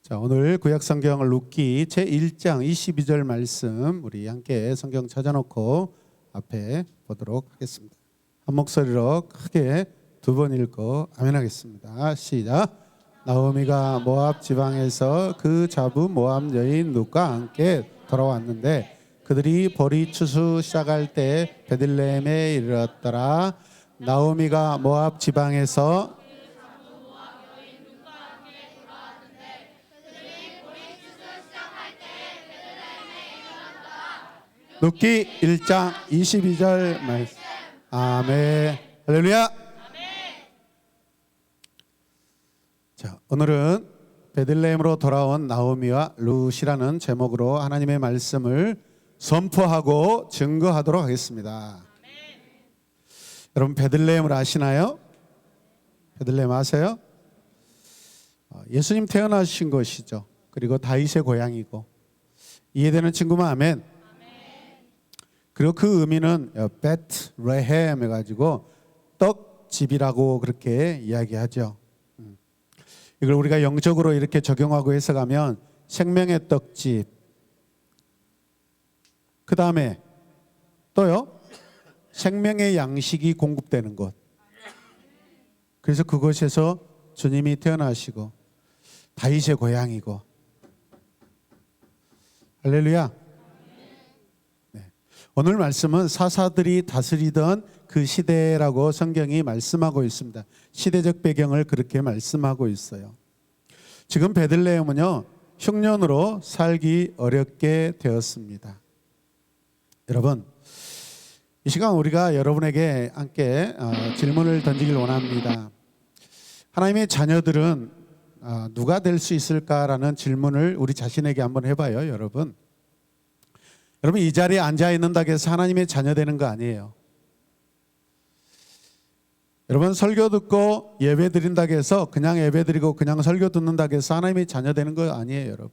자, 오늘 구약성경 룻기 제1장 22절 말씀 우리 함께 성경 찾아놓고 앞에 보도록 하겠습니다. 한 목소리로 크게 두 번 읽고 아멘 하겠습니다. 시작. 나오미가 모압 지방에서 그 자부 모압 여인 룻과 함께 돌아왔는데 그들이 보리 추수 시작할 때 베들레헴에 이르렀더라. 나오미가 모압 지방에서 룻기 1장 22절 말씀. 아멘. 할렐루야. 자, 오늘은 베들레헴으로 돌아온 나오미와 룻이라는 제목으로 하나님의 말씀을 선포하고 증거하도록 하겠습니다. 여러분 베들레헴을 아시나요? 베들레헴 아세요? 예수님 태어나신 곳이죠. 그리고 다윗의 고향이고 이해되는 친구만 아멘. 그리고 그 의미는 베트레헴 해가지고 떡집이라고 그렇게 이야기하죠. 이걸 우리가 영적으로 이렇게 적용하고 해석하면 생명의 떡집, 그 다음에 또요 생명의 양식이 공급되는 곳. 그래서 그곳에서 주님이 태어나시고 다윗의 고향이고. 할렐루야. 오늘 말씀은 사사들이 다스리던 그 시대라고 성경이 말씀하고 있습니다. 시대적 배경을 그렇게 말씀하고 있어요. 지금 베들레헴은요 흉년으로 살기 어렵게 되었습니다. 여러분 이 시간 우리가 여러분에게 함께 질문을 던지길 원합니다. 하나님의 자녀들은 누가 될 수 있을까라는 질문을 우리 자신에게 한번 해봐요. 여러분 이 자리에 앉아 있는다고 해서 하나님의 자녀 되는 거 아니에요. 여러분 설교 듣고 예배 드린다고 해서 그냥 예배 드리고 그냥 설교 듣는다고 해서 하나님의 자녀 되는 거 아니에요. 여러분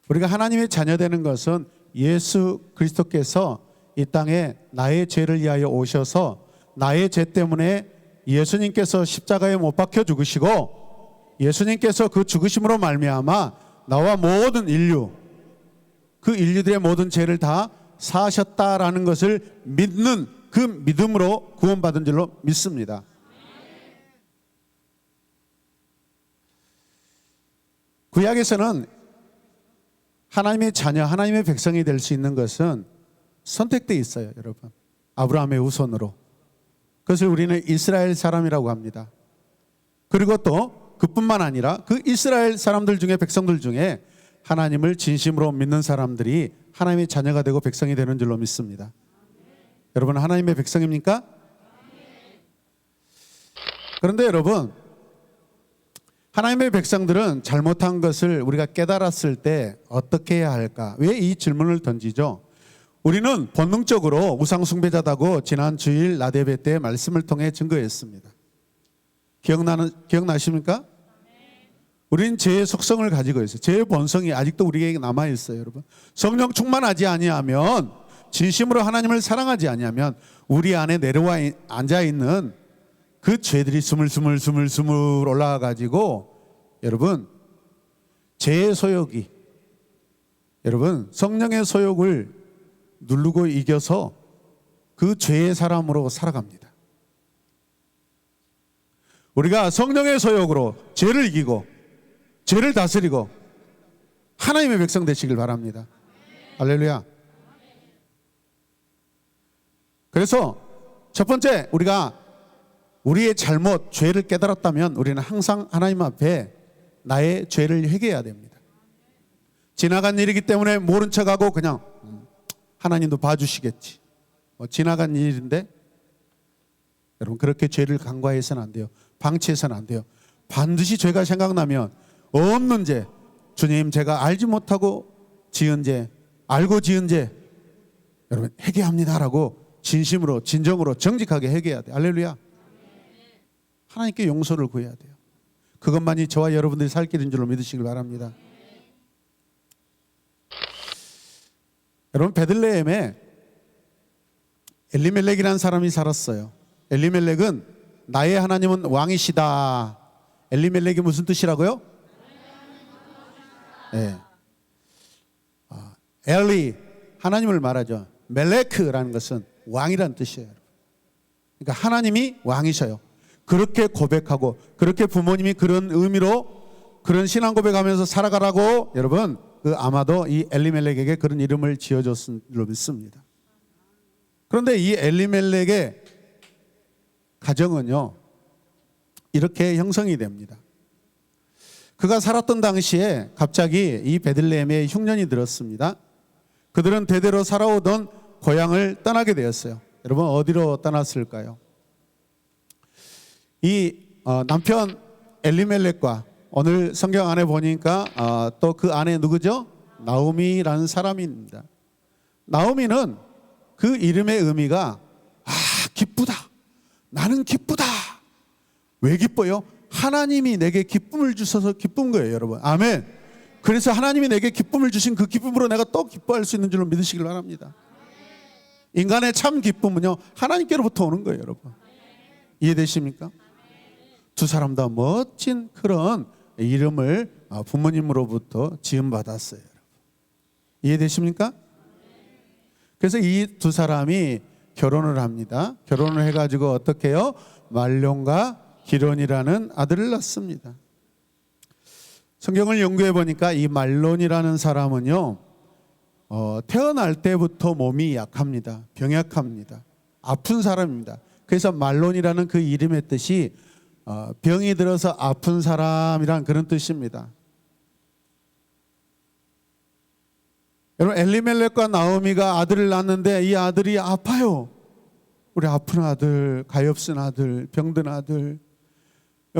우리가 하나님의 자녀 되는 것은 예수 그리스도께서 이 땅에 나의 죄를 위하여 오셔서 나의 죄 때문에 예수님께서 십자가에 못 박혀 죽으시고 예수님께서 그 죽으심으로 말미암아 나와 모든 인류, 그 인류들의 모든 죄를 다 사하셨다라는 것을 믿는 그 믿음으로 구원받은 줄로 믿습니다. 구약에서는 하나님의 자녀, 하나님의 백성이 될 수 있는 것은 선택되어 있어요. 여러분 아브라함의 후손으로. 그것을 우리는 이스라엘 사람이라고 합니다. 그리고 또 그뿐만 아니라 그 이스라엘 사람들 중에 백성들 중에 하나님을 진심으로 믿는 사람들이 하나님의 자녀가 되고 백성이 되는 줄로 믿습니다. 여러분 하나님의 백성입니까? 그런데 여러분 하나님의 백성들은 잘못한 것을 우리가 깨달았을 때 어떻게 해야 할까? 왜 이 질문을 던지죠? 우리는 본능적으로 우상 숭배자다고 지난 주일 나대배 때 말씀을 통해 증거했습니다. 기억나십니까? 우리는 죄의 속성을 가지고 있어요. 죄의 본성이 아직도 우리에게 남아있어요. 여러분 성령 충만하지 아니하면 진심으로 하나님을 사랑하지 아니하면 우리 안에 내려와 앉아있는 그 죄들이 스물스물 올라와 가지고 여러분 죄의 소욕이 여러분 성령의 소욕을 누르고 이겨서 그 죄의 사람으로 살아갑니다. 우리가 성령의 소욕으로 죄를 이기고 죄를 다스리고 하나님의 백성 되시길 바랍니다. 할렐루야. 그래서 첫 번째 우리가 우리의 잘못, 죄를 깨달았다면 우리는 항상 하나님 앞에 나의 죄를 회개해야 됩니다. 지나간 일이기 때문에 모른 척하고 그냥 하나님도 봐주시겠지. 지나간 일인데 여러분 그렇게 죄를 간과해서는 안 돼요. 방치해서는 안 돼요. 반드시 죄가 생각나면 없는 죄, 주님 제가 알지 못하고 지은 죄, 알고 지은 죄 여러분 회개합니다라고 진심으로 진정으로 정직하게 회개해야 돼요. 할렐루야. 하나님께 용서를 구해야 돼요. 그것만이 저와 여러분들이 살 길인 줄로 믿으시길 바랍니다. 여러분 베들레헴에 엘리멜렉이라는 사람이 살았어요. 엘리멜렉은 나의 하나님은 왕이시다. 엘리멜렉이 무슨 뜻이라고요? 네. 엘리, 하나님을 말하죠. 멜레크라는 것은 왕이라는 뜻이에요. 그러니까 하나님이 왕이셔요. 그렇게 고백하고, 그렇게 부모님이 그런 의미로 그런 신앙 고백하면서 살아가라고 여러분, 아마도 이 엘리멜렉에게 그런 이름을 지어줬을 로 믿습니다. 그런데 이 엘리멜렉의 가정은요, 이렇게 형성이 됩니다. 그가 살았던 당시에 갑자기 이 베들레헴에 흉년이 들었습니다. 그들은 대대로 살아오던 고향을 떠나게 되었어요. 여러분, 어디로 떠났을까요? 이 남편 엘리멜렉과 오늘 성경 안에 보니까 또 그 안에 누구죠? 나오미라는 사람입니다. 나오미는 그 이름의 의미가 기쁘다. 나는 기쁘다. 왜 기뻐요? 하나님이 내게 기쁨을 주셔서 기쁜 거예요, 여러분. 아멘. 그래서 하나님이 내게 기쁨을 주신 그 기쁨으로 내가 또 기뻐할 수 있는 줄로 믿으시길 바랍니다. 인간의 참 기쁨은요, 하나님께로부터 오는 거예요, 여러분. 이해되십니까? 두 사람 다 멋진 그런 이름을 부모님으로부터 지음받았어요. 이해되십니까? 그래서 이 두 사람이 결혼을 합니다. 결혼을 해가지고 어떻게 해요? 말론과 기론이라는 아들을 낳습니다. 성경을 연구해 보니까 이 말론이라는 사람은요, 태어날 때부터 몸이 약합니다. 병약합니다. 아픈 사람입니다. 그래서 말론이라는 그 이름의 뜻이 병이 들어서 아픈 사람이란 그런 뜻입니다. 여러분, 엘리멜렉과 나오미가 아들을 낳았는데 이 아들이 아파요. 우리 아픈 아들, 가엾은 아들, 병든 아들,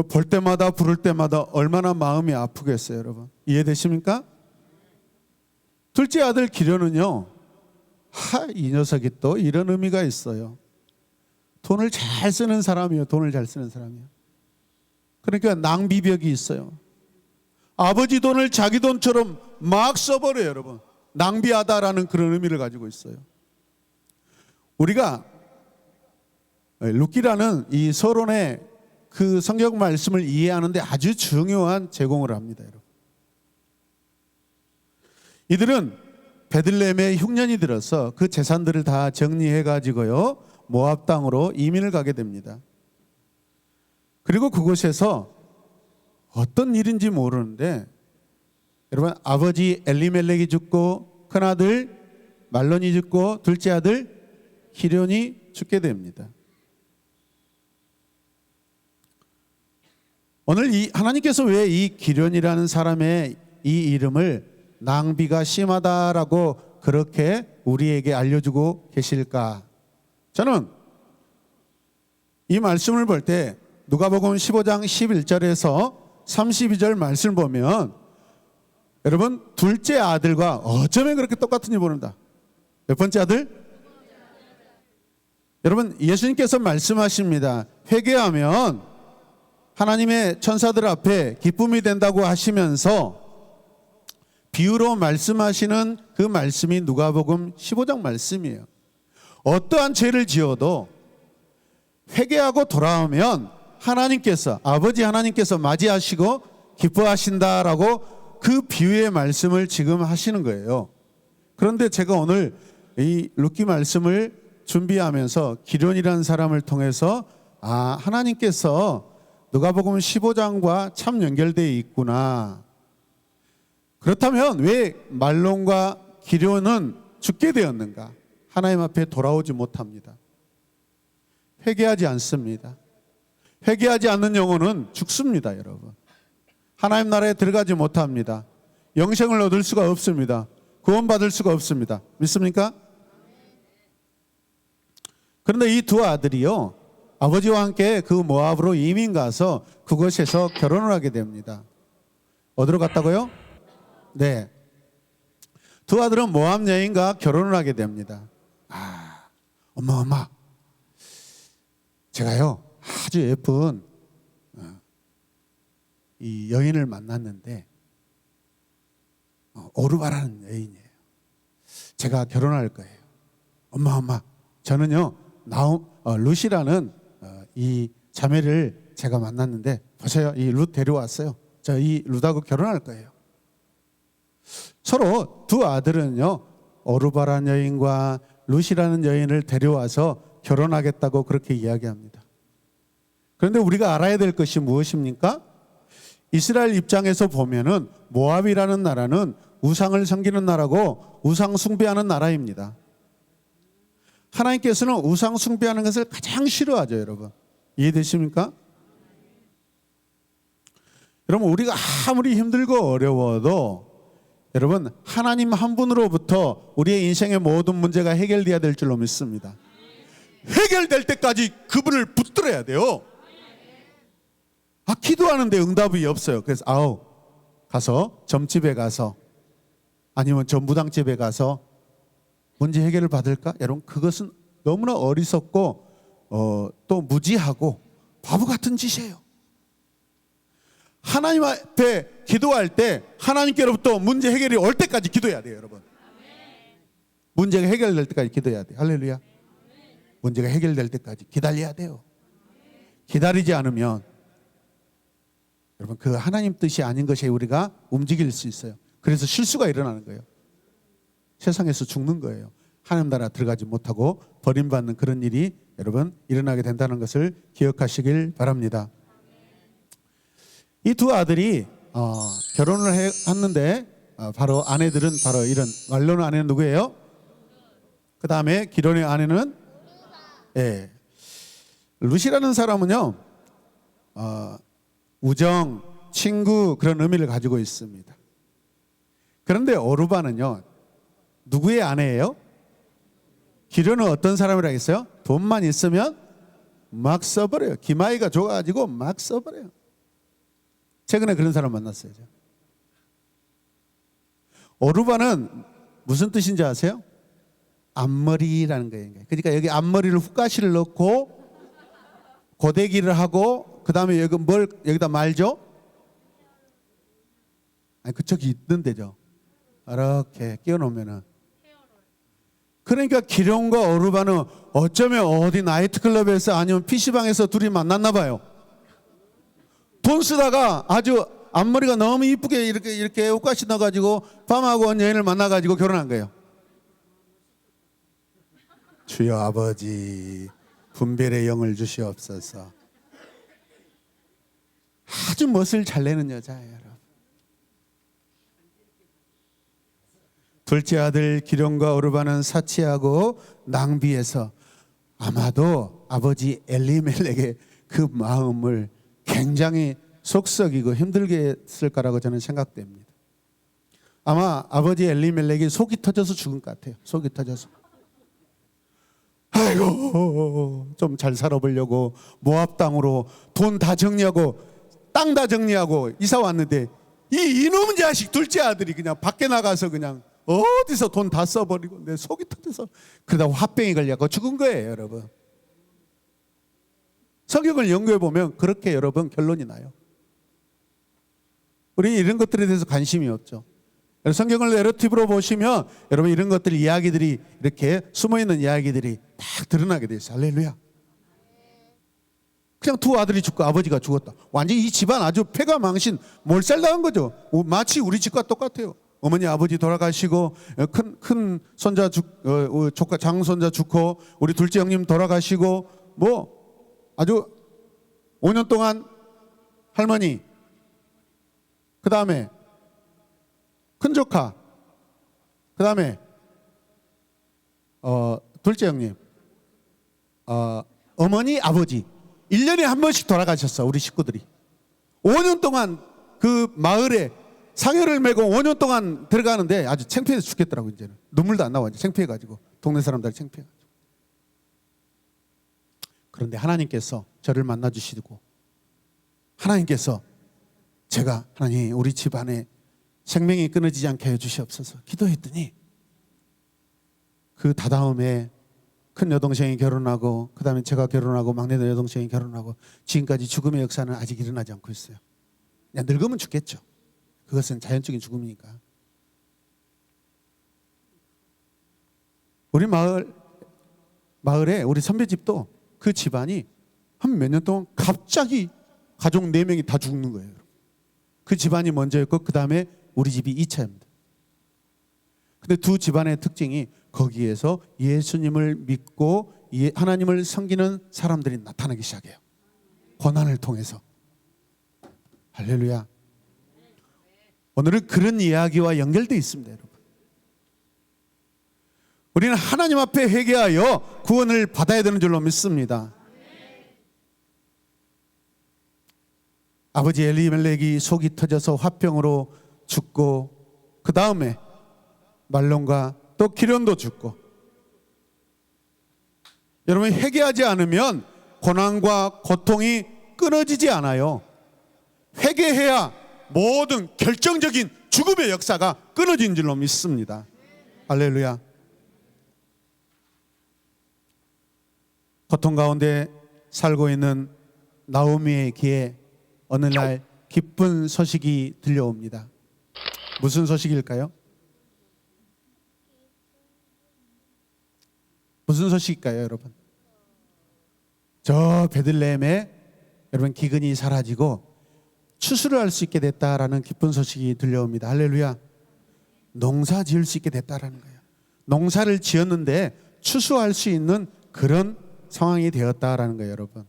볼 때마다 부를 때마다 얼마나 마음이 아프겠어요, 여러분. 이해되십니까? 둘째 아들 기련은요, 이 녀석이 또 이런 의미가 있어요. 돈을 잘 쓰는 사람이에요. 돈을 잘 쓰는 사람이에요. 그러니까 낭비벽이 있어요. 아버지 돈을 자기 돈처럼 막 써버려요, 여러분. 낭비하다라는 그런 의미를 가지고 있어요. 우리가 룻기라는 이 서론의 그 성경 말씀을 이해하는데 아주 중요한 제공을 합니다, 여러분. 이들은 베들레헴에 흉년이 들어서 그 재산들을 다 정리해 가지고요, 모압 땅으로 이민을 가게 됩니다. 그리고 그곳에서 어떤 일인지 모르는데 여러분, 아버지 엘리멜렉이 죽고 큰아들 말론이 죽고 둘째 아들 기련이 죽게 됩니다. 오늘 이 하나님께서 왜 이 기련이라는 사람의 이 이름을 낭비가 심하다라고 그렇게 우리에게 알려주고 계실까? 저는 이 말씀을 볼 때 누가복음 15장 11절에서 32절 말씀을 보면 여러분, 둘째 아들과 어쩌면 그렇게 똑같은지 모른다. 몇 번째 아들? 여러분, 예수님께서 말씀하십니다. 회개하면 하나님의 천사들 앞에 기쁨이 된다고 하시면서 비유로 말씀하시는 그 말씀이 누가복음 15장 말씀이에요. 어떠한 죄를 지어도 회개하고 돌아오면 하나님께서, 아버지 하나님께서 맞이하시고 기뻐하신다라고 그 비유의 말씀을 지금 하시는 거예요. 그런데 제가 오늘 이 룻기 말씀을 준비하면서 기련이라는 사람을 통해서 하나님께서 누가복음 15장과 참 연결되어 있구나. 그렇다면 왜 말론과 기련은 죽게 되었는가? 하나님 앞에 돌아오지 못합니다. 회개하지 않습니다. 회개하지 않는 영혼은 죽습니다, 여러분. 하나님 나라에 들어가지 못합니다. 영생을 얻을 수가 없습니다. 구원받을 수가 없습니다. 믿습니까? 그런데 이 두 아들이요, 아버지와 함께 그 모압으로 이민 가서 그곳에서 결혼을 하게 됩니다. 어디로 갔다고요? 네. 두 아들은 모압 여인과 결혼을 하게 됩니다. 엄마. 제가요, 아주 예쁜 이 여인을 만났는데 오르바라는 여인이에요. 제가 결혼할 거예요. 엄마, 저는요 룻이라는 이 자매를 제가 만났는데 보세요. 이 룻 데려왔어요. 저 이 룻하고 결혼할 거예요. 서로 두 아들은요, 오르바라는 여인과 룻이라는 여인을 데려와서 결혼하겠다고 그렇게 이야기합니다. 그런데 우리가 알아야 될 것이 무엇입니까? 이스라엘 입장에서 보면은 모압이라는 나라는 우상을 섬기는 나라고 우상 숭배하는 나라입니다. 하나님께서는 우상 숭배하는 것을 가장 싫어하죠, 여러분. 이해되십니까? 여러분, 우리가 아무리 힘들고 어려워도 여러분, 하나님 한 분으로부터 우리의 인생의 모든 문제가 해결돼야 될 줄로 믿습니다. 해결될 때까지 그분을 붙들어야 돼요. 기도하는데 응답이 없어요. 그래서 가서 점집에 가서 아니면 전부당집에 가서 문제 해결을 받을까? 여러분, 그것은 너무나 어리석고 또 무지하고 바보 같은 짓이에요. 하나님 앞에 기도할 때 하나님께로부터 문제 해결이 올 때까지 기도해야 돼요, 여러분. 문제가 해결될 때까지 기도해야 돼요. 할렐루야. 문제가 해결될 때까지 기다려야 돼요. 기다리지 않으면 여러분, 그 하나님 뜻이 아닌 것에 우리가 움직일 수 있어요. 그래서 실수가 일어나는 거예요. 세상에서 죽는 거예요. 하나님 나라 들어가지 못하고 버림받는 그런 일이 여러분 일어나게 된다는 것을 기억하시길 바랍니다. 이 두 아들이 결혼을 했는데 바로 아내들은 바로 이런 말로는 아내는 누구예요? 그 다음에 기론의 아내는 룻이라는 사람은요 우정, 친구 그런 의미를 가지고 있습니다. 그런데 오르바는요 누구의 아내예요? 기론은 어떤 사람이라고 했어요? 돈만 있으면 막 써버려요. 기마이가 좋아가지고 막 써버려요. 최근에 그런 사람 만났어요. 오르바는 무슨 뜻인지 아세요? 앞머리라는 거예요. 그러니까 여기 앞머리를 훅가시를 넣고 고데기를 하고 그 다음에 여기다 말죠? 아니 그쪽이 있는 데죠. 이렇게 끼워놓으면은. 그러니까 기룡과 오르바는 어쩌면 어디 나이트클럽에서 아니면 PC방에서 둘이 만났나 봐요. 돈 쓰다가 아주 앞머리가 너무 이쁘게 이렇게 옷가시 넣어가지고 밤하고 온 여인을 만나가지고 결혼한 거예요. 주여 아버지 분별의 영을 주시옵소서. 아주 멋을 잘 내는 여자예요, 여러분. 둘째 아들 기룡과 오르바는 사치하고 낭비해서 아마도 아버지 엘리멜렉의 그 마음을 굉장히 속썩이고 힘들게 했을 거라고 저는 생각됩니다. 아마 아버지 엘리멜렉이 속이 터져서 죽은 것 같아요. 속이 터져서. 아이고 좀 잘 살아보려고 모압 땅으로 돈 다 정리하고 땅 다 정리하고 이사 왔는데 이 이놈 자식 둘째 아들이 그냥 밖에 나가서 그냥 어디서 돈 다 써버리고 내 속이 터져서 그러다 화병이 걸려서 죽은 거예요, 여러분. 성경을 연구해 보면 그렇게 여러분 결론이 나요. 우리 이런 것들에 대해서 관심이 없죠. 성경을 내러티브로 보시면 여러분 이런 것들 이야기들이 이렇게 숨어있는 이야기들이 딱 드러나게 돼 있어요. 할렐루야. 그냥 두 아들이 죽고 아버지가 죽었다. 완전히 이 집안 아주 폐가 망신 몰살당한 거죠. 마치 우리 집과 똑같아요. 어머니 아버지 돌아가시고 큰 손자 조카 장손자 죽고 우리 둘째 형님 돌아가시고 뭐 아주 5년 동안 할머니 그 다음에 큰 조카 그 다음에 둘째 형님 어머니 아버지 1년에 한 번씩 돌아가셨어. 우리 식구들이 5년 동안 그 마을에 상여를 메고 5년 동안 들어가는데 아주 창피해서 죽겠더라고. 이제는 눈물도 안 나와. 이제 창피해가지고 동네 사람들이 창피해가지고. 그런데 하나님께서 저를 만나주시고 하나님께서 제가 하나님 우리 집안에 생명이 끊어지지 않게 해주시옵소서 기도했더니 그 다다음에 큰 여동생이 결혼하고 그 다음에 제가 결혼하고 막내 여동생이 결혼하고 지금까지 죽음의 역사는 아직 일어나지 않고 있어요. 그냥 늙으면 죽겠죠. 그것은 자연적인 죽음이니까. 우리 마을에 우리 선배집도 그 집안이 한 몇 년 동안 갑자기 가족 4명이 다 죽는 거예요. 그 집안이 먼저였고 그 다음에 우리 집이 2차입니다. 근데 두 집안의 특징이 거기에서 예수님을 믿고 하나님을 섬기는 사람들이 나타나기 시작해요. 고난을 통해서. 할렐루야. 오늘은 그런 이야기와 연결되어 있습니다, 여러분. 우리는 하나님 앞에 회개하여 구원을 받아야 되는 줄로 믿습니다. 아버지 엘리멜렉이 속이 터져서 화병으로 죽고 그 다음에 말론과 또 기련도 죽고, 여러분 회개하지 않으면 고난과 고통이 끊어지지 않아요. 회개해야 모든 결정적인 죽음의 역사가 끊어진 줄로 믿습니다. 할렐루야. 고통 가운데 살고 있는 나오미의 귀에 어느 날 기쁜 소식이 들려옵니다. 무슨 소식일까요? 무슨 소식일까요, 여러분? 저 베들레헴에 여러분 기근이 사라지고 추수를 할 수 있게 됐다라는 기쁜 소식이 들려옵니다. 할렐루야. 농사 지을 수 있게 됐다라는 거예요. 농사를 지었는데 추수할 수 있는 그런 상황이 되었다라는 거예요, 여러분.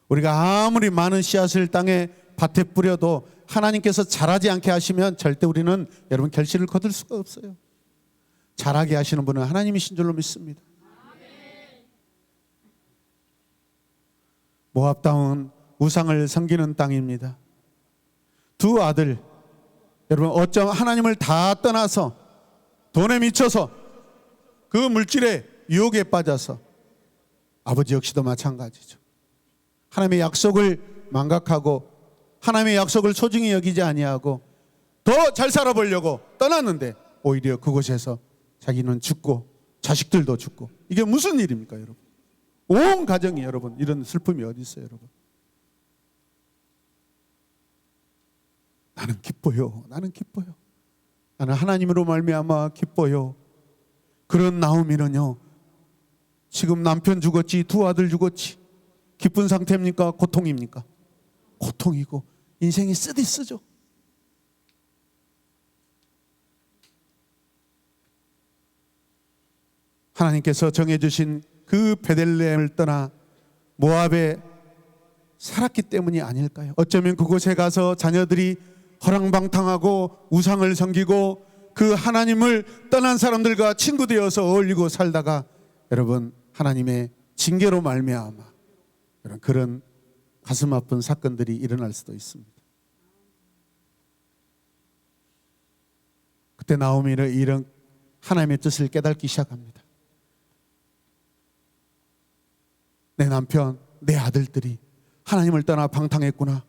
우리가 아무리 많은 씨앗을 땅에 밭에 뿌려도 하나님께서 자라지 않게 하시면 절대 우리는 여러분 결실을 거둘 수가 없어요. 자라게 하시는 분은 하나님이신 줄로 믿습니다. 모압 땅은 우상을 섬기는 땅입니다. 두 아들, 여러분 어쩜 하나님을 다 떠나서 돈에 미쳐서 그 물질의 유혹에 빠져서, 아버지 역시도 마찬가지죠. 하나님의 약속을 망각하고 하나님의 약속을 소중히 여기지 아니하고 더 잘 살아보려고 떠났는데 오히려 그곳에서 자기는 죽고 자식들도 죽고, 이게 무슨 일입니까, 여러분? 온 가정이 여러분 이런 슬픔이 어디 있어요, 여러분? 나는 기뻐요. 나는 기뻐요. 나는 하나님으로 말미암아 기뻐요. 그런 나오미는요, 지금 남편 죽었지, 두 아들 죽었지, 기쁜 상태입니까? 고통입니까? 고통이고 인생이 쓰디쓰죠. 하나님께서 정해주신 그 베들레헴을 떠나 모압에 살았기 때문이 아닐까요? 어쩌면 그곳에 가서 자녀들이 허랑방탕하고 우상을 섬기고 그 하나님을 떠난 사람들과 친구 되어서 어울리고 살다가 여러분 하나님의 징계로 말미암아 그런 가슴 아픈 사건들이 일어날 수도 있습니다. 그때 나오미는 이런 하나님의 뜻을 깨닫기 시작합니다. 내 남편, 내 아들들이 하나님을 떠나 방탕했구나,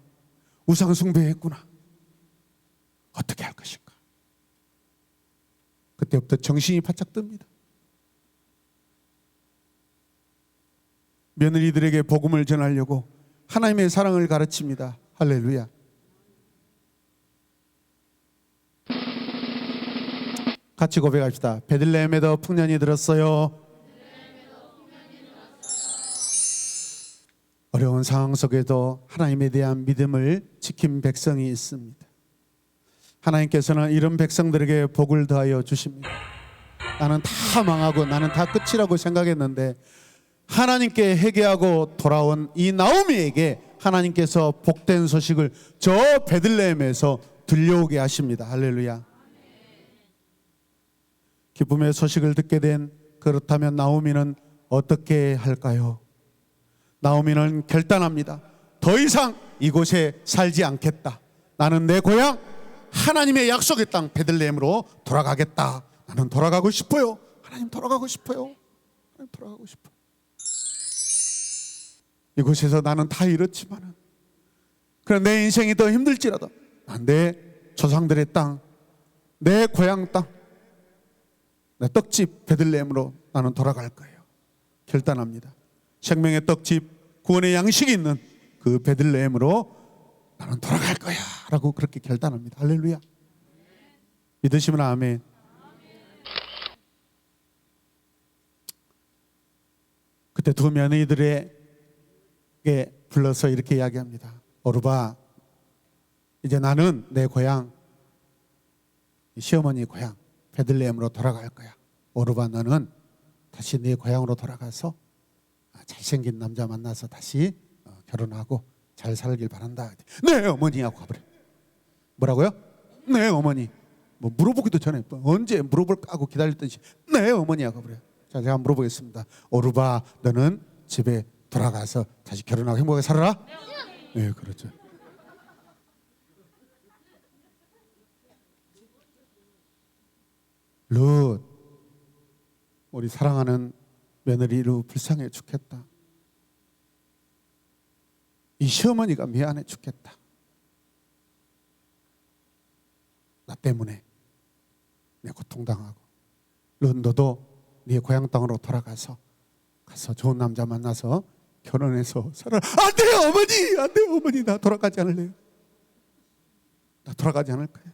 우상 숭배했구나. 어떻게 할 것인가? 그때부터 정신이 바짝 듭니다. 며느리들에게 복음을 전하려고 하나님의 사랑을 가르칩니다. 할렐루야. 같이 고백합시다. 베들레헴에도 풍년이 들었어요. 어려운 상황 속에도 하나님에 대한 믿음을 지킨 백성이 있습니다. 하나님께서는 이런 백성들에게 복을 더하여 주십니다. 나는 다 망하고 나는 다 끝이라고 생각했는데 하나님께 회개하고 돌아온 이 나오미에게 하나님께서 복된 소식을 저 베들레헴에서 들려오게 하십니다. 할렐루야. 기쁨의 소식을 듣게 된, 그렇다면 나오미는 어떻게 할까요? 나오미는 결단합니다. 더 이상 이곳에 살지 않겠다. 나는 내 고향 하나님의 약속의 땅 베들레헴으로 돌아가겠다. 나는 돌아가고 싶어요. 하나님 돌아가고 싶어요. 하나님 돌아가고 싶어요. 이곳에서 나는 다 잃었지만은, 그럼 내 인생이 더 힘들지라도 내 조상들의 땅, 내 고향 땅, 내 떡집 베들레헴으로 나는 돌아갈 거예요. 결단합니다. 생명의 떡집, 구원의 양식이 있는 그 베들레헴으로 나는 돌아갈 거야 라고 그렇게 결단합니다. 할렐루야. 믿으시면 아멘. 그때 두 며느리들에게 불러서 이렇게 이야기합니다. 오르바, 이제 나는 내 고향, 시어머니 고향 베들레헴으로 돌아갈 거야. 오르바, 너는 다시 네 고향으로 돌아가서 잘생긴 남자 만나서 다시 결혼하고 잘 살길 바란다. 네 어머니 하고 가버려. 뭐라고요? 네 어머니. 뭐 물어보기도 전에 언제 물어볼까 하고 기다렸더니 네 어머니 하고 가버려. 자, 제가 물어보겠습니다. 오르바, 너는 집에 돌아가서 다시 결혼하고 행복하게 살아라? 네, 그렇죠. 룻, 우리 사랑하는 며느리 룻 불쌍해 죽겠다. 이 시어머니가 미안해 죽겠다. 나 때문에 내 고통당하고. 룻, 너도 네 고향 땅으로 돌아가서 가서 좋은 남자 만나서 결혼해서 살아. 안 돼요 어머니, 안 돼요 어머니, 나 돌아가지 않을래요. 나 돌아가지 않을 거예요.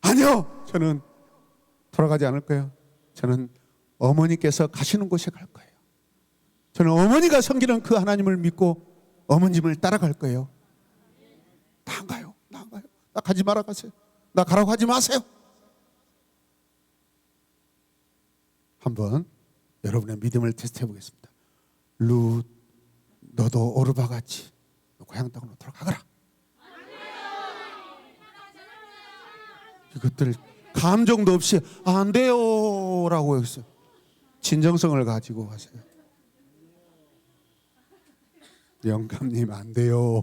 아니요, 저는 돌아가지 않을 거예요. 저는 어머니께서 가시는 곳에 갈 거예요. 저는 어머니가 섬기는 그 하나님을 믿고 어머님을 따라갈 거예요. 나 안 가요, 나 안 가요. 나 가지 말아 가세요. 나 가라고 하지 마세요. 한번 여러분의 믿음을 테스트해 보겠습니다. 룻, 너도 오르바 같이 고향 땅으로 돌아가거라. 이것들 감정도 없이 안 돼요 라고 했어요. 진정성을 가지고 하세요. 영감님 안 돼요.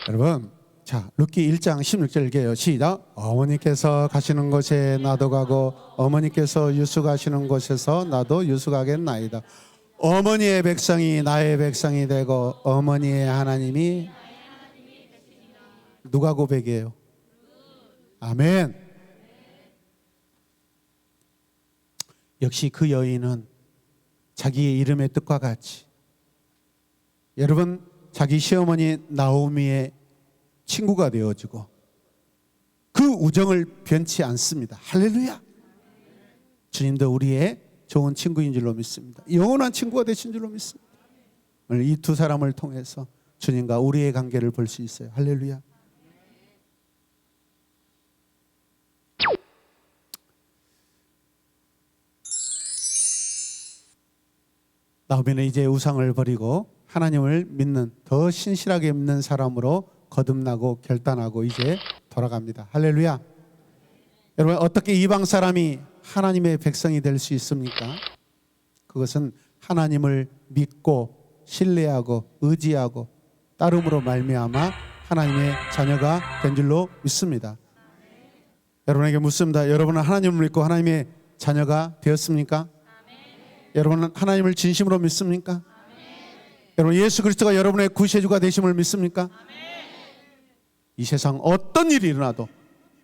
여러분, 자, 룻기 1장 16절 읽게요. 시작. 어머니께서 가시는 곳에 나도 가고 어머니께서 유수 가시는 곳에서 나도 유수 가겠나이다. 어머니의 백성이 나의 백성이 되고 어머니의 하나님이 누가 고백이에요? 아멘. 역시 그 여인은 자기의 이름의 뜻과 같이, 여러분, 자기 시어머니 나오미의 친구가 되어지고 그 우정을 변치 않습니다. 할렐루야. 주님도 우리의 좋은 친구인 줄로 믿습니다. 영원한 친구가 되신 줄로 믿습니다. 오늘 이 두 사람을 통해서 주님과 우리의 관계를 볼 수 있어요. 할렐루야. 나오미는 이제 우상을 버리고 하나님을 믿는, 더 신실하게 믿는 사람으로 거듭나고 결단하고 이제 돌아갑니다. 할렐루야. 여러분, 어떻게 이방 사람이 하나님의 백성이 될 수 있습니까? 그것은 하나님을 믿고 신뢰하고 의지하고 따름으로 말미암아 하나님의 자녀가 된 줄로 믿습니다. 여러분에게 묻습니다. 여러분은 하나님을 믿고 하나님의 자녀가 되었습니까? 여러분은 하나님을 진심으로 믿습니까? 여러분, 예수 그리스도가 여러분의 구세주가 되심을 믿습니까? 이 세상 어떤 일이 일어나도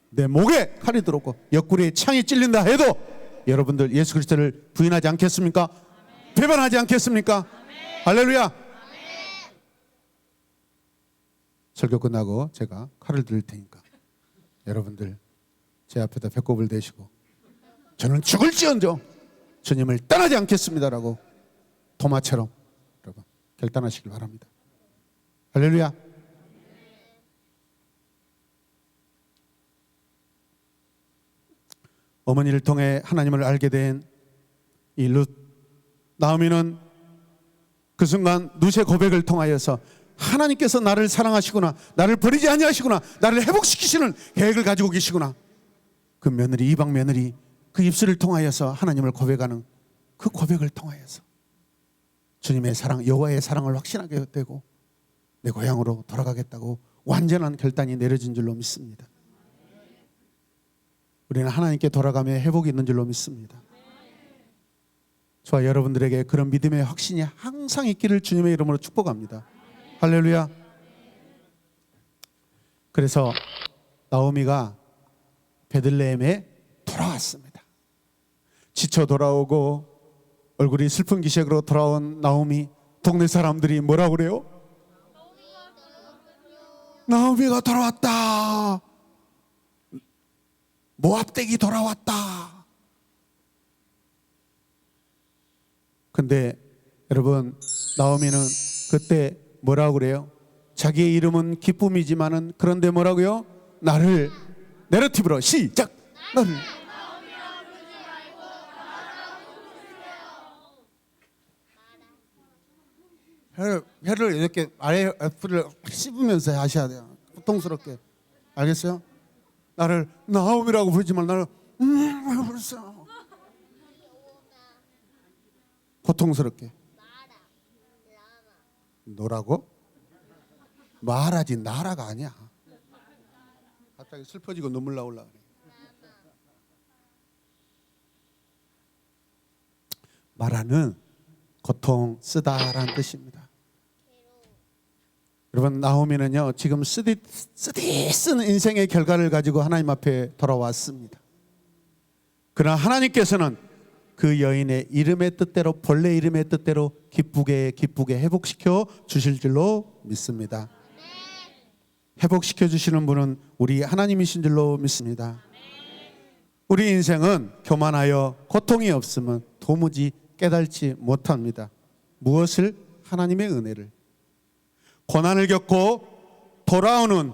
내 목에 칼이 들어오고 옆구리에 창이 찔린다 해도 여러분들 예수 그리스도를 부인하지 않겠습니까? 배반하지 않겠습니까? 할렐루야. 설교 끝나고 제가 칼을 드릴 테니까 여러분들 제 앞에다 배꼽을 대시고 저는 죽을지언정 주님을 떠나지 않겠습니다라고 도마처럼 여러분 결단하시길 바랍니다. 할렐루야. 어머니를 통해 하나님을 알게 된 이 룻, 나오미는 그 순간 룻의 고백을 통하여서 하나님께서 나를 사랑하시구나, 나를 버리지 아니하시구나, 나를 회복시키시는 계획을 가지고 계시구나. 그 며느리, 이방 며느리, 그 입술을 통하여서 하나님을 고백하는 그 고백을 통하여서 주님의 사랑, 여호와의 사랑을 확신하게 되고 내 고향으로 돌아가겠다고 완전한 결단이 내려진 줄로 믿습니다. 우리는 하나님께 돌아가며 회복이 있는 줄로 믿습니다. 저와 여러분들에게 그런 믿음의 확신이 항상 있기를 주님의 이름으로 축복합니다. 할렐루야. 그래서 나오미가 베들레헴에 돌아왔습니다. 지쳐 돌아오고 얼굴이 슬픈 기색으로 돌아온 나오미, 동네 사람들이 뭐라고 그래요? 나오미가 돌아왔다. 모압 댁이 돌아왔다. 근데 여러분, 나오미는 그때 뭐라고 그래요? 자기의 이름은 기쁨이지만은 그런데 뭐라고요? 나를, 내러티브로 시작. 나를. 혀를 이렇게 아래 F를 씹으면서 하셔야 돼요. 고통스럽게. 알겠어요? 나를 나옴이라고 부르지만 나를 부르세요. 고통스럽게. 너라고? 말하지 나라가 아니야. 갑자기 슬퍼지고 눈물 나올라 그래. 말하는 고통, 쓰다라는 뜻입니다. 여러분, 나오미는요 지금 쓰디 쓴 인생의 결과를 가지고 하나님 앞에 돌아왔습니다. 그러나 하나님께서는 그 여인의 이름의 뜻대로, 본래 이름의 뜻대로 기쁘게 회복시켜 주실 줄로 믿습니다. 회복시켜 주시는 분은 우리 하나님이신 줄로 믿습니다. 우리 인생은 교만하여 고통이 없으면 도무지 깨닫지 못합니다. 무엇을? 하나님의 은혜를. 고난을 겪고 돌아오는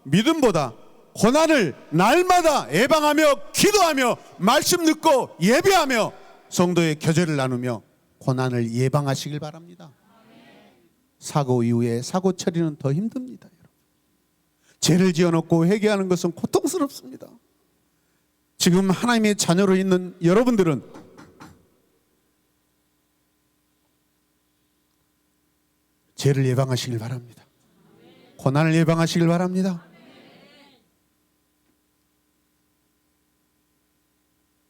믿음보다 고난을 날마다 예방하며 기도하며 말씀 듣고 예배하며 성도의 교제를 나누며 고난을 예방하시길 바랍니다. 사고 이후에 사고 처리는 더 힘듭니다. 여러분. 죄를 지어놓고 회개하는 것은 고통스럽습니다. 지금 하나님의 자녀로 있는 여러분들은 죄를 예방하시길 바랍니다. 고난을 예방하시길 바랍니다.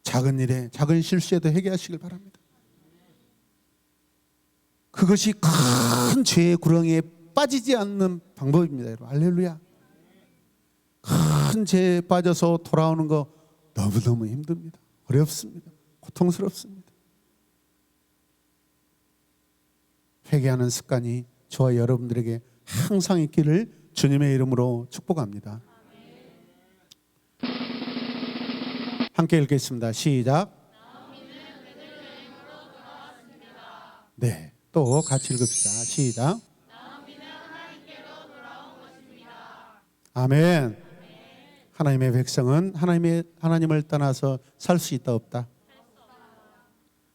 작은 일에, 작은 실수에도 회개하시길 바랍니다. 그것이 큰 죄의 구렁이에 빠지지 않는 방법입니다. 여러분. 할렐루야. 큰 죄에 빠져서 돌아오는 거 너무너무 힘듭니다. 어렵습니다. 고통스럽습니다. 회개하는 습관이 저와 여러분들에게 항상 있기를 주님의 이름으로 축복합니다. 함께 읽겠습니다. 시작. 네, 또 같이 읽읍시다. 시작. 아멘. 하나님의 백성은 하나님을 떠나서 살 수 있다 없다?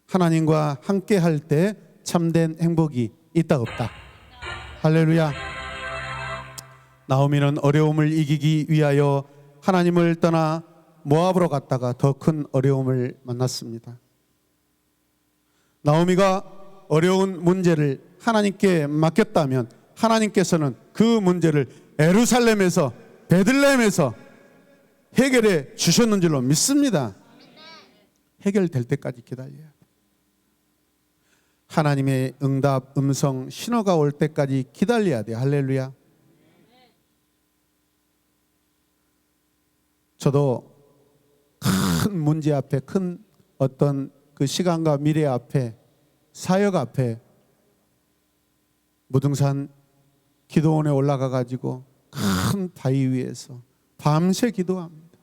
하나님과 함께 할 때 참된 행복이 있다 없다? 할렐루야. 나오미는 어려움을 이기기 위하여 하나님을 떠나 모압으로 갔다가 더 큰 어려움을 만났습니다. 나오미가 어려운 문제를 하나님께 맡겼다면 하나님께서는 그 문제를 예루살렘에서, 베들레헴에서 해결해 주셨는 줄로 믿습니다. 해결될 때까지 기다려야 돼요. 하나님의 응답, 음성, 신호가 올 때까지 기다려야 돼요. 할렐루야. 저도 큰 문제 앞에, 큰 어떤 그 시간과 미래 앞에, 사역 앞에 무등산 기도원에 올라가 가지고 큰 바위 위에서 밤새 기도합니다.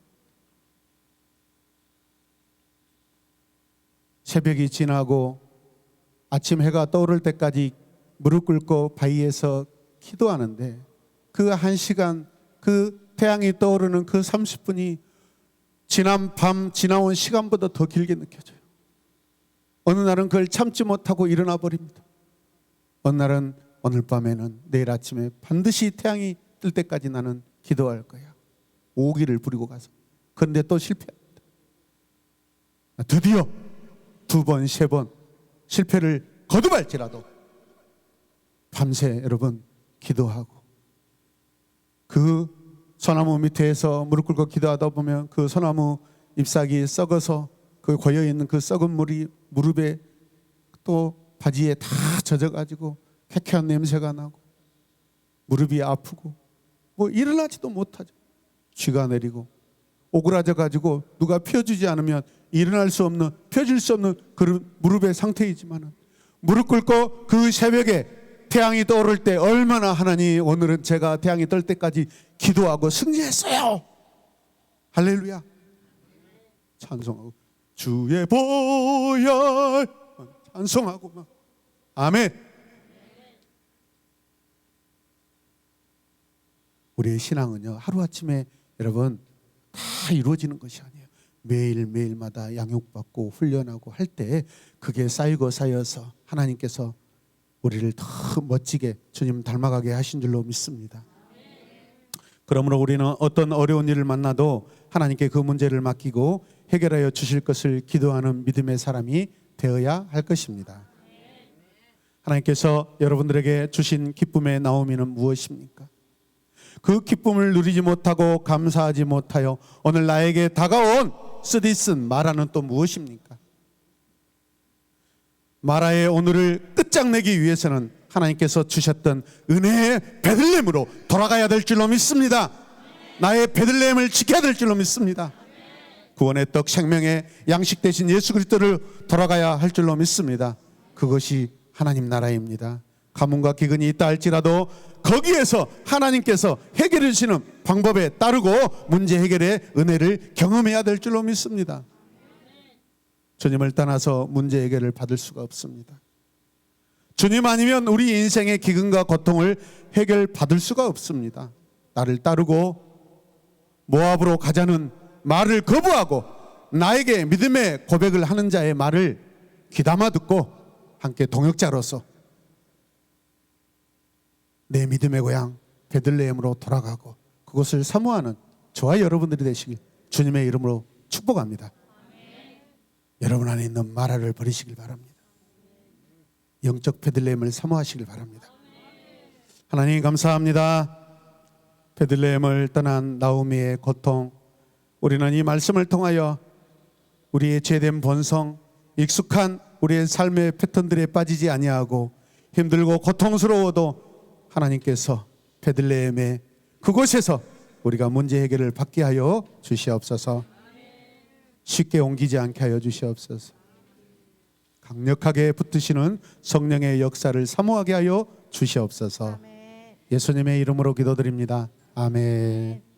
새벽이 지나고 아침 해가 떠오를 때까지 무릎 꿇고 바위에서 기도하는데 그 1시간, 그 태양이 떠오르는 그 30분이 지난 밤, 지나온 시간보다 더 길게 느껴져요. 어느 날은 그걸 참지 못하고 일어나 버립니다. 어느 날은 오늘 밤에는 내일 아침에 반드시 태양이 뜰 때까지 나는 기도할 거야. 오기를 부리고 가서. 그런데 또 실패합니다. 드디어 2번, 3번 실패를 거듭할지라도 밤새 여러분 기도하고 그 소나무 밑에서 무릎 꿇고 기도하다 보면 그 소나무 잎사귀 썩어서 그 고여있는 그 썩은 물이 무릎에 또 바지에 다 젖어가지고 쾌쾌한 냄새가 나고 무릎이 아프고 뭐 일어나지도 못하죠. 쥐가 내리고 오그라져 가지고 누가 펴주지 않으면 일어날 수 없는, 펴질 수 없는 그 무릎의 상태이지만은 무릎 꿇고 그 새벽에 태양이 떠오를 때 얼마나 하나님, 오늘은 제가 태양이 뜰 때까지 기도하고 승리했어요. 할렐루야. 찬송하고 주의 보혈 찬송하고 막. 아멘. 우리의 신앙은요, 하루아침에 여러분 다 이루어지는 것이 아니에요. 매일매일마다 양육받고 훈련하고 할 때 그게 쌓이고 쌓여서 하나님께서 우리를 더 멋지게 주님 닮아가게 하신 줄로 믿습니다. 그러므로 우리는 어떤 어려운 일을 만나도 하나님께 그 문제를 맡기고 해결하여 주실 것을 기도하는 믿음의 사람이 되어야 할 것입니다. 하나님께서 여러분들에게 주신 기쁨의 나오미는 무엇입니까? 그 기쁨을 누리지 못하고 감사하지 못하여 오늘 나에게 다가온 쓰디쓴 마라는 또 무엇입니까? 마라의 오늘을 끝장내기 위해서는 하나님께서 주셨던 은혜의 베들레헴으로 돌아가야 될 줄로 믿습니다. 나의 베들레헴을 지켜야 될 줄로 믿습니다. 구원의 떡 생명의 양식 되신 예수 그리스도를 돌아가야 할 줄로 믿습니다. 그것이 하나님 나라입니다. 가뭄과 기근이 있다 할지라도 거기에서 하나님께서 해결해 주시는 방법에 따르고 문제 해결의 은혜를 경험해야 될 줄로 믿습니다. 주님을 떠나서 문제 해결을 받을 수가 없습니다. 주님 아니면 우리 인생의 기근과 고통을 해결받을 수가 없습니다. 나를 따르고 모압으로 가자는 말을 거부하고 나에게 믿음의 고백을 하는 자의 말을 귀담아 듣고 함께 동역자로서 내 믿음의 고향 베들레헴으로 돌아가고 그것을 사모하는 저와 여러분들이 되시길 주님의 이름으로 축복합니다. 여러분 안에 있는 마라를 버리시길 바랍니다. 영적 베들레헴을 사모하시길 바랍니다. 하나님 감사합니다. 베들레헴을 떠난 나오미의 고통, 우리는 이 말씀을 통하여 우리의 죄된 본성, 익숙한 우리의 삶의 패턴들에 빠지지 아니하고 힘들고 고통스러워도 하나님께서 베들레헴의 그곳에서 우리가 문제 해결을 받게 하여 주시옵소서. 쉽게 옮기지 않게 하여 주시옵소서. 강력하게 붙드시는 성령의 역사를 사모하게 하여 주시옵소서. 예수님의 이름으로 기도드립니다. 아멘.